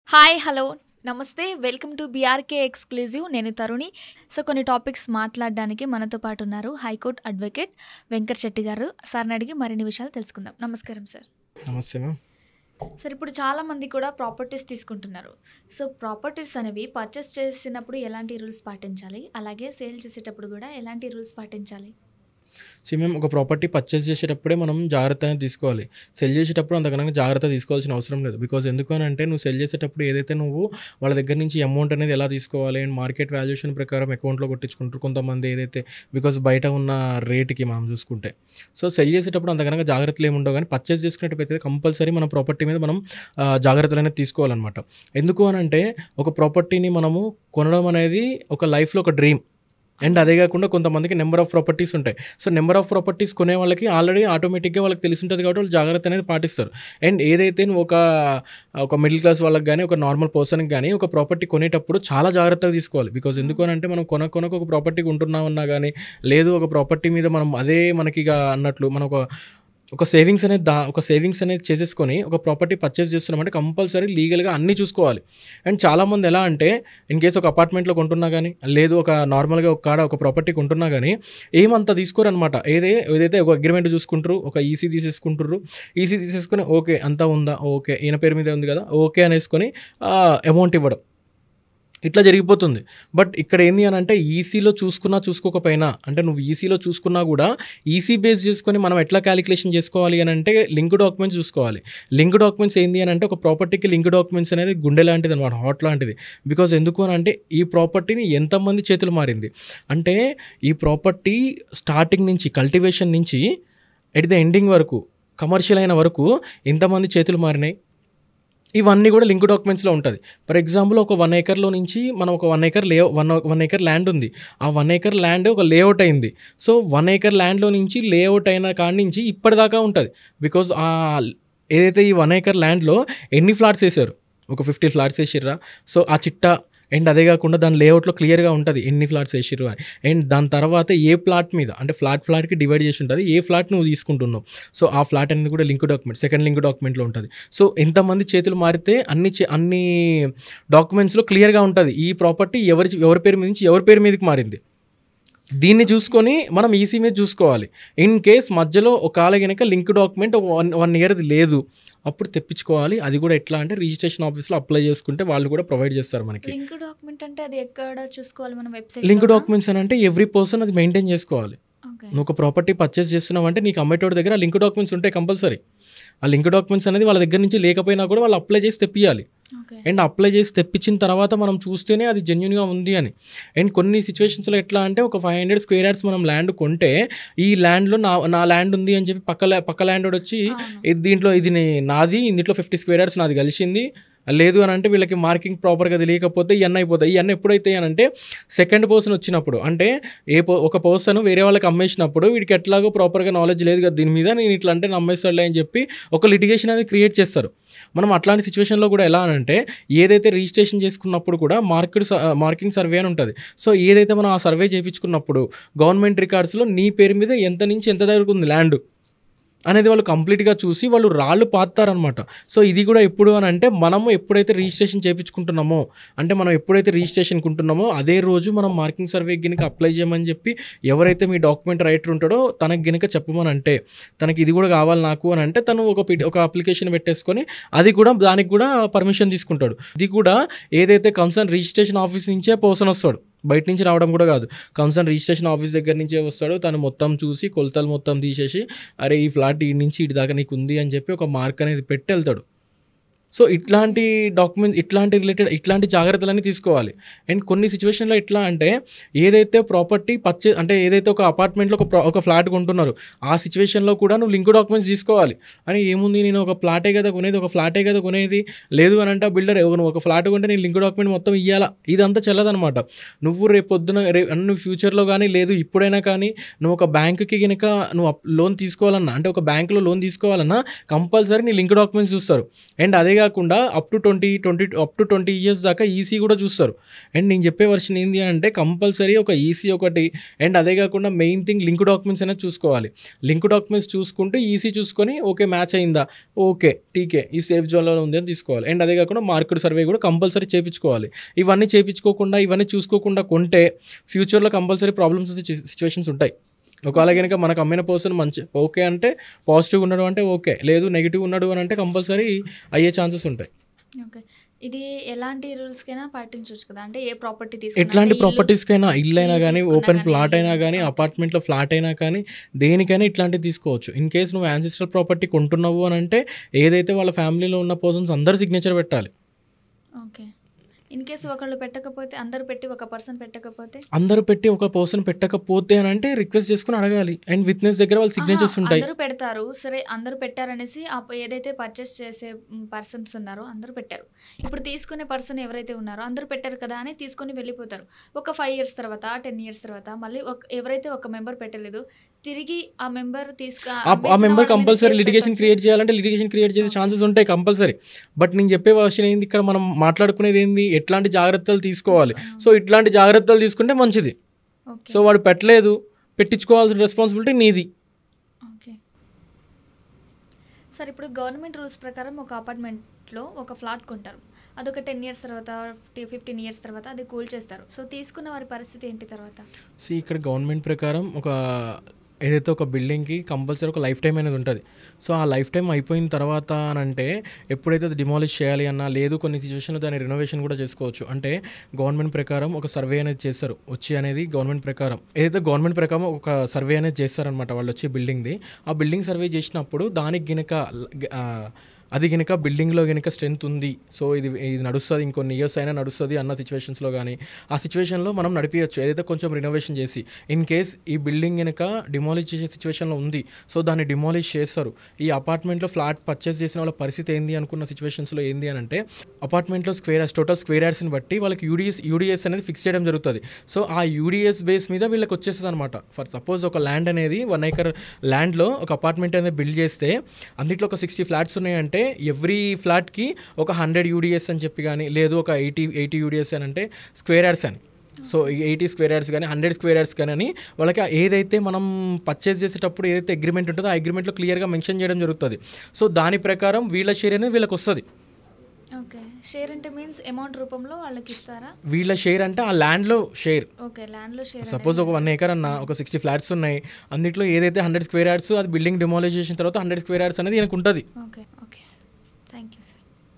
Hi! Hello! నమస్తే. Welcome to BRK exclusive. నేను తరుణి. So, కొన్ని టాపిక్స్ మాట్లాడడానికి మనతో పాటు ఉన్నారు హైకోర్టు అడ్వకేట్ వెంకట్ శెట్టి గారు. సార్‌ని అడిగి మరిన్ని విషయాలు తెలుసుకుందాం. నమస్కారం సార్. నమస్తే మ్యామ్. సార్, ఇప్పుడు చాలామంది కూడా ప్రాపర్టీస్ తీసుకుంటున్నారు. సో, ప్రాపర్టీస్ అనేవి పర్చేస్ చేసినప్పుడు ఎలాంటి రూల్స్ పాటించాలి? అలాగే సేల్ చేసేటప్పుడు కూడా ఎలాంటి రూల్స్ పాటించాలి? మేము ఒక ప్రాపర్టీ పర్చేస్ చేసేటప్పుడే మనం జాగ్రత్త అనేది తీసుకోవాలి. సెల్ చేసేటప్పుడు అంతకన్నా జాగ్రత్త తీసుకోవాల్సిన అవసరం లేదు. బికాజ్ ఎందుకు అని అంటే నువ్వు సెల్ చేసేటప్పుడు ఏదైతే నువ్వు వాళ్ళ దగ్గర నుంచి అమౌంట్ అనేది ఎలా తీసుకోవాలి అండ్ మార్కెట్ వాల్యుయేషన్ ప్రకారం అకౌంట్లో కొట్టించుకుంటారు కొంతమంది ఏదైతే బికాజ్ బయట ఉన్న రేటుకి మనం చూసుకుంటే. సో సెల్ చేసేటప్పుడు అంతకన్నా జాగ్రత్తలు ఏమి ఉండవు, కానీ పర్చేస్ చేసుకునేటప్పుడు కంపల్సరీ మన ప్రాపర్టీ మీద మనం జాగ్రత్తలు అనేది తీసుకోవాలన్నమాట. ఎందుకు అని అంటే ఒక ప్రాపర్టీని మనము కొనడం అనేది ఒక లైఫ్లో ఒక డ్రీమ్. అండ్ అదే కాకుండా కొంతమందికి నెంబర్ ఆఫ్ ప్రాపర్టీస్ ఉంటాయి. సో నెంబర్ ఆఫ్ ప్రాపర్టీస్ కొనే వాళ్ళకి ఆల్రెడీ ఆటోమేటిక్గా వాళ్ళకి తెలిసి ఉంటుంది కాబట్టి వాళ్ళు జాగ్రత్త అనేది పాటిస్తారు. అండ్ ఏదైతే నువ్వు ఒక మిడిల్ క్లాస్ వాళ్ళకి కానీ ఒక నార్మల్ పర్సన్కి కానీ ఒక ప్రాపర్టీ కొనేటప్పుడు చాలా జాగ్రత్తగా తీసుకోవాలి. బికాజ్ ఎందుకు అని అంటే మనం కొనకు ఒక ప్రాపర్టీ కొంటున్నామన్నా కానీ లేదు ఒక ప్రాపర్టీ మీద మనం అదే మనకి ఇక అన్నట్లు మనం ఒక సేవింగ్స్ అనేది చేసేసుకొని ఒక ప్రాపర్టీ పర్చేస్ చేస్తున్నామంటే కంపల్సరీ లీగల్గా అన్నీ చూసుకోవాలి. అండ్ చాలామంది ఎలా అంటే ఇన్ కేసు ఒక అపార్ట్మెంట్లో కొంటున్నా కానీ లేదు ఒక నార్మల్గా ఒక ప్రాపర్టీ కొంటున్నా కానీ ఏమంతా తీసుకోరు అనమాట. ఏదైతే ఒక అగ్రిమెంట్ చూసుకుంటారు, ఒక ఈసీ తీసేసుకొని ఓకే అంతా ఉందా, ఓకే ఈయన పేరు మీద ఉంది కదా ఓకే అనేసుకొని అమౌంట్ ఇవ్వడం ఇట్లా జరిగిపోతుంది. బట్ ఇక్కడ ఏంది అని అంటే ఈసీలో చూసుకోకపోయినా అంటే నువ్వు ఈసీలో చూసుకున్నా కూడా ఈసీ బేస్ చేసుకొని మనం ఎట్లా క్యాలిక్యులేషన్ చేసుకోవాలి అని అంటే లింక్ డాక్యుమెంట్స్ చూసుకోవాలి. లింక్ డాక్యుమెంట్స్ ఏంది అని అంటే ఒక ప్రాపర్టీకి లింక్ డాక్యుమెంట్స్ అనేది గుండె లాంటిది అనమాట, హార్ట్ లాంటిది. బికాజ్ ఎందుకు అని అంటే ఈ ప్రాపర్టీని ఎంతమంది చేతులు మారింది అంటే ఈ ప్రాపర్టీ స్టార్టింగ్ నుంచి కల్టివేషన్ నుంచి ఎట్ ద ఎండింగ్ వరకు కమర్షియల్ అయిన వరకు ఎంతమంది చేతులు మారినాయి ఇవన్నీ కూడా లింక్ డాక్యుమెంట్స్లో ఉంటుంది. ఫర్ ఎగ్జాంపుల్ ఒక 1 ఏకర్లో నుంచి మనం ఒక 1 ఏకర్ ల్యాండ్ ఉంది. ఆ 1 ఏకర్ ల్యాండ్ ఒక లేఅవుట్ అయింది. సో 1 ఏకర్ ల్యాండ్లో నుంచి లేఅవుట్ అయిన కాడి నుంచి ఇప్పటిదాకా ఉంటుంది. బికాజ్ ఏదైతే ఈ 1 ఏకర్ ల్యాండ్లో ఎన్ని ఫ్లాట్స్ వేసారు, ఒక 50 ఫ్లాట్స్ వేసిర్రా. సో ఆ చిట్టా అండ్ అదే కాకుండా దాని లేఅవుట్లో క్లియర్గా ఉంటుంది ఎన్ని ఫ్లాట్స్ వేసిర్రు అని. అండ్ దాని తర్వాత ఏ ప్లాట్ మీద అంటే ఫ్లాట్కి డివైడ్ చేసి ఉంటుంది, ఏ ఫ్లాట్ నువ్వు తీసుకుంటున్నావు. సో ఆ ఫ్లాట్ అనేది కూడా లింక్ డాక్యుమెంట్ సెకండ్ లింక్ డాక్యుమెంట్లో ఉంటుంది. సో ఎంతమంది చేతులు మారితే అన్ని డాక్యుమెంట్స్లో క్లియర్గా ఉంటుంది ఈ ప్రాపర్టీ ఎవరి పేరు మీద నుంచి ఎవరి పేరు మీదకి మారింది. దీన్ని చూసుకొని మనం ఈసీ మీద చూసుకోవాలి. ఇన్ కేస్ మధ్యలో ఒకవేళ కనుక లింక్ డాక్యుమెంట్ ఒక 1 ఇయర్ది లేదు అప్పుడు తెప్పించుకోవాలి. అది కూడా ఎట్లా అంటే రిజిస్ట్రేషన్ ఆఫీస్లో అప్లై చేసుకుంటే వాళ్ళు కూడా ప్రొవైడ్ చేస్తారు మనకి. లింక్ డాక్యుమెంట్ అంటే అది ఎక్కడ చూసుకోవాలి మనం? వెబ్సైట్ లింక్ డాక్యుమెంట్స్ అని అంటే ఎవ్రీ పర్సన్ అది మెయింటైన్ చేసుకోవాలి. నువ్వు ఒక ప్రాపర్టీ పర్చేస్ చేస్తున్నావు అంటే నీకు అమ్మేటోడి దగ్గర లింక్ డాక్యుమెంట్స్ ఉంటాయి కంపల్సరీ. ఆ లింక్ డాక్యుమెంట్స్ అనేది వాళ్ళ దగ్గర నుంచి లేకపోయినా కూడా వాళ్ళు అప్లై చేసి తెప్పియాలి. అండ్ అప్లై చేసి తెప్పించిన తర్వాత మనం చూస్తేనే అది జెన్యున్గా ఉంది అని. అండ్ కొన్ని సిచ్యువేషన్స్లో ఎట్లా అంటే ఒక 500 స్క్వేర్ యార్డ్స్ మనం ల్యాండ్ కొంటే ఈ ల్యాండ్లో నా ల్యాండ్ ఉంది అని చెప్పి పక్క ల్యాండ్ వచ్చి దీంట్లో ఇది నాది, ఇందులో 50 స్క్వేర్ యార్డ్స్ నాది కలిసింది లేదు అని అంటే వీళ్ళకి మార్కింగ్ ప్రాపర్గా తెలియకపోతే ఇవన్నీ అయిపోతాయి. ఇవన్నీ ఎప్పుడైతే అని అంటే సెకండ్ పర్సన్ వచ్చినప్పుడు అంటే ఒక పర్సన్ వేరే వాళ్ళకి అమ్మేసినప్పుడు వీడికి ఎట్లాగో ప్రాపర్గా నాలెడ్జ్ లేదు కదా దీని మీద, నేను ఇట్లా అంటే నమ్మేస్తాడులే అని చెప్పి ఒక లిటిగేషన్ అనేది క్రియేట్ చేస్తారు. మనం అట్లాంటి సిచ్యువేషన్లో కూడా ఎలా అంటే ఏదైతే రిజిస్ట్రేషన్ చేసుకున్నప్పుడు కూడా మార్కింగ్ సర్వే అని ఉంటుంది. సో ఏదైతే మనం ఆ సర్వే చేయించుకున్నప్పుడు గవర్నమెంట్ రికార్డ్స్లో నీ పేరు మీద ఎంత నుంచి ఎంత దగ్గర ఉంది ల్యాండ్ అనేది వాళ్ళు కంప్లీట్గా చూసి వాళ్ళు రాళ్ళు పాతారనమాట. సో ఇది కూడా ఎప్పుడు అని అంటే మనము ఎప్పుడైతే రిజిస్ట్రేషన్ చేయించుకుంటున్నామో అంటే మనం ఎప్పుడైతే రిజిస్ట్రేషన్ కుంటున్నామో అదే రోజు మనం మార్కింగ్ సర్వే గినక అప్లై చేయమని చెప్పి ఎవరైతే మీ డాక్యుమెంట్ రైటర్ ఉంటాడో తనకి గినక చెప్పమని అంటే తనకి ఇది కూడా కావాలి నాకు అని అంటే తను ఒక అప్లికేషన్ పెట్టేసుకొని అది కూడా దానికి కూడా పర్మిషన్ తీసుకుంటాడు. ఇది కూడా ఏదైతే కన్సర్న్ రిజిస్ట్రేషన్ ఆఫీస్ నుంచే పర్సన్ వస్తాడు, బయట నుంచి రావడం కూడా కాదు. కన్సర్న్ రిజిస్ట్రేషన్ ఆఫీస్ దగ్గర నుంచే వస్తాడు. తను మొత్తం చూసి కొలతలు మొత్తం తీసేసి అరే ఈ ఫ్లాట్ ఈ నుంచి ఇటు దాకా నీకు ఉంది అని చెప్పి ఒక మార్క్ అనేది పెట్టి వెళ్తాడు. సో ఇట్లాంటి డాక్యుమెంట్ ఇట్లాంటి జాగ్రత్తలన్నీ తీసుకోవాలి. అండ్ కొన్ని సిచ్యువేషన్లో ఎట్లా అంటే ఏదైతే ప్రాపర్టీ పర్చేస్ అంటే ఏదైతే ఒక అపార్ట్మెంట్లో ఒక ఫ్లాట్ కొంటున్నారు ఆ సిచ్యువేషన్లో కూడా నువ్వు లింక్ డాక్యుమెంట్స్ తీసుకోవాలి. అని ఏముంది నేను ఒక ఫ్లాటే కదా కొనేది లేదు అని అంటే బిల్డర్ ఒక ఫ్లాట్ కొంటే నేను లింక్ డాక్యుమెంట్ మొత్తం ఇవ్వాలా, ఇదంతా చెల్లదనమాట. నువ్వు నువ్వు ఫ్యూచర్లో కానీ లేదు ఇప్పుడైనా కానీ నువ్వు ఒక బ్యాంకుకి కనుక నువ్వు లోన్ తీసుకోవాలన్నా అంటే ఒక బ్యాంకులో లోన్ తీసుకోవాలన్నా కంపల్సరీ నీ లింక్ డాక్యుమెంట్స్ చూస్తారు. అండ్ అదే కాకుండా అప్ టు 20 ఇయర్స్ దాకా ఈసీ కూడా చూస్తారు. అండ్ నేను చెప్పే వర్షన్ ఏంటి అంటే కంపల్సరీ ఒక ఈసీ ఒకటి, అండ్ అదే కాకుండా మెయిన్ థింగ్ లింక్ డాక్యుమెంట్స్ అనేది చూసుకోవాలి. లింక్ డాక్యుమెంట్స్ చూసుకుంటూ ఈసీ చూసుకొని ఓకే మ్యాచ్ అయిందా, ఓకే టీకే ఈ సేఫ్ జోన్లో ఉంది అని తీసుకోవాలి. అండ్ అదే కాకుండా మార్కెట్ సర్వే కూడా కంపల్సరీ చేయించుకోవాలి. ఇవన్నీ చేయించుకోకుండా ఇవన్నీ చూసుకోకుండా కొంటే ఫ్యూచర్లో కంపల్సరీ ప్రాబ్లమ్స్ వచ్చే సిచ్యువేషన్స్ ఉంటాయి. ఒకవేళ కనుక మనకు అమ్మిన పర్సన్ మంచి ఓకే అంటే పాజిటివ్ ఉన్నాడు అంటే ఓకే, లేదు నెగిటివ్ ఉన్నాడు అని అంటే కంపల్సరీ అయ్యే ఛాన్సెస్ ఉంటాయి. ఓకే. ఇది ఎలాంటి రూల్స్కైనా పాటించవచ్చు కదా, అంటే ఏ ప్రాపర్టీ ఎట్లాంటి ప్రాపర్టీస్కైనా, ఇల్లు అయినా కానీ, తీసుకున్నా ఓపెన్ కానీ, ప్లాట్ అయినా ఇల్లు కానీ, ఓకే. అపార్ట్మెంట్లో ఫ్లాట్ అయినా కానీ, దేనికైనా ఇట్లాంటివి తీసుకోవచ్చు. ఇన్ కేస్ నువ్వు యాన్సిస్ట్రల్ ప్రాపర్టీ కొంటున్నావు అని అంటే ఏదైతే వాళ్ళ ఫ్యామిలీలో ఉన్న పర్సన్స్ అందరు సిగ్నేచర్ పెట్టాలి. ఓకే. ఇన్ కేసు ఒకళ్ళు పెట్టకపోతే, అందరూ పెట్టి ఒక పర్సన్ పెట్టకపోతే, అందరూ పెట్టి ఒక పర్సన్ పెట్టకపోతే అని అంటే రిక్వెస్ట్ చేసుకుని అడగాలి. అండ్ విట్నెస్ దగ్గర వాళ్ళ సిగ్నేచర్స్ ఉంటాయి. అందరూ పెడతారు, సరే అందరూ పెట్టారనేసి ఏదైతే పర్చేస్ చేసే పర్సన్స్ ఉన్నారో అందరూ పెట్టారు. ఇప్పుడు తీసుకునే పర్సన్ ఎవరైతే ఉన్నారో అందరూ పెట్టారు కదా అని తీసుకొని వెళ్ళిపోతారు. ఒక 5 ఇయర్స్ తర్వాత, 10 ఇయర్స్ తర్వాత మళ్ళీ ఎవరైతే ఒక మెంబర్ పెట్టలేదో తిరిగి ఆ మెంబర్ ఆ మెంబర్ కంపల్సరీ లిటిగేషన్ క్రియేట్ చేయాలంటే లిటిగేషన్ క్రియేట్ చేసే ఛాన్సెస్ ఉంటాయి కంపల్సరీ. బట్ నేను చెప్పే వర్షన్ ఏంది, ఇక్కడ మనం మాట్లాడుకునేది ఏంది, ఎట్లాంటి జాగ్రత్తలు తీసుకోవాలి. సో ఇట్లాంటి జాగ్రత్తలు తీసుకుంటే మంచిది. సో వాడు పెట్టలేదు, పెట్టించుకోవాల్సిన రెస్పాన్సిబిలిటీ నీది. ఓకే సార్, ఇప్పుడు గవర్నమెంట్ రూల్స్ ప్రకారం ఒక అపార్ట్మెంట్లో ఒక ఫ్లాట్ కొంటారు, అదొక 10 ఇయర్స్ తర్వాత, 15 ఇయర్స్ తర్వాత అది కూల్ చేస్తారు. సో తీసుకున్న వారి పరిస్థితి ఏంటి తర్వాత? ఇక్కడ గవర్నమెంట్ ప్రకారం ఏదైతే ఒక బిల్డింగ్కి కంపల్సరీ ఒక లైఫ్ టైం అనేది ఉంటుంది. సో ఆ లైఫ్ టైం అయిపోయిన తర్వాత అని అంటే ఎప్పుడైతే అది డిమాలిష్ చేయాలి అన్నా, లేదు కొన్ని సిచ్యువేషన్లో దాని రెనోవేషన్ కూడా చేసుకోవచ్చు. అంటే గవర్నమెంట్ ప్రకారం ఒక సర్వే అనేది చేస్తారు వచ్చి అనేది గవర్నమెంట్ ప్రకారం, ఏదైతే గవర్నమెంట్ ప్రకారం ఒక సర్వే అనేది చేస్తారనమాట వాళ్ళు వచ్చి బిల్డింగ్ది. ఆ బిల్డింగ్ సర్వే చేసినప్పుడు దానికి గినక అది కనుక బిల్డింగ్లో కనుక స్ట్రెంత్ ఉంది, సో ఇది నడుస్తుంది, ఇంకొన్ని ఇయర్స్ అయినా నడుస్తుంది అన్న సిచ్యువేషన్స్లో కానీ ఆ సిచ్యువేషన్లో మనం నడిపించచ్చు, ఏదైతే కొంచెం రినోవేషన్ చేసి. ఇన్ కేస్ ఈ బిల్డింగ్ కనుక డిమాలిష్ చేసే సిచ్యువేషన్లో ఉంది, సో దాన్ని డిమాలిష్ చేస్తారు. ఈ అపార్ట్మెంట్లో ఫ్లాట్ పర్చేస్ చేసిన వాళ్ళ పరిస్థితి ఏంది అనుకున్న సిచ్యువేషన్స్లో ఏంది అని అంటే అపార్ట్మెంట్లో టోటల్ స్క్వేర్ యార్డ్స్ని బట్టి వాళ్ళకి యూడిఎస్ అనేది ఫిక్స్ చేయడం జరుగుతుంది. సో ఆ యూడిఎస్ బేస్ మీద వీళ్ళకి వచ్చేస్తుంది అనమాట. ఫర్ సపోజ్ ఒక ల్యాండ్ అనేది 1 acre ల్యాండ్లో ఒక అపార్ట్మెంట్ అనేది బిల్డ్ చేస్తే అందులో ఒక 60 ఫ్లాట్స్ ఉన్నాయంటే ఎవ్రీ ఫ్లాట్కి ఒక 100 యూడిఎస్ అని చెప్పి కానీ, లేదు ఒక 80 యూడిఎస్ అని అంటే స్క్వేర్ యార్డ్స్ అని. సో 80 స్క్వేర్ యార్డ్స్ కానీ 100 స్క్వేర్ యార్డ్స్ కానీ అని వాళ్ళకి ఏదైతే మనం పర్చేస్ చేసేటప్పుడు ఏదైతే అగ్రిమెంట్ ఉంటుందో ఆ అగ్రిమెంట్లో క్లియర్గా మెన్షన్ చేయడం జరుగుతుంది. సో దాని ప్రకారం వీళ్ళ షేర్ అనేది వీళ్ళకి వస్తుంది. ఓకే, షేర్ అంటే మీన్స్ అమౌంట్ రూపంలో వాళ్ళకి ఇస్తారా? వీళ్ళ షేర్ అంటే ఆ ల్యాండ్లో షేర్. ఓకే, ల్యాండ్లో షేర్. సపోజ్ ఒక 1 acre అన్న ఒక 60 ఫ్లాట్స్ ఉన్నాయి, అందులో ఏదైతే 100 స్క్వేర్ యార్డ్స్ అది బిల్డింగ్ డిమాలిష్ చేసిన తర్వాత 100 స్క్వేర్ యార్డ్స్ అనేది ఈయనకు ఉంటుంది. Okay okay sir, thank you sir.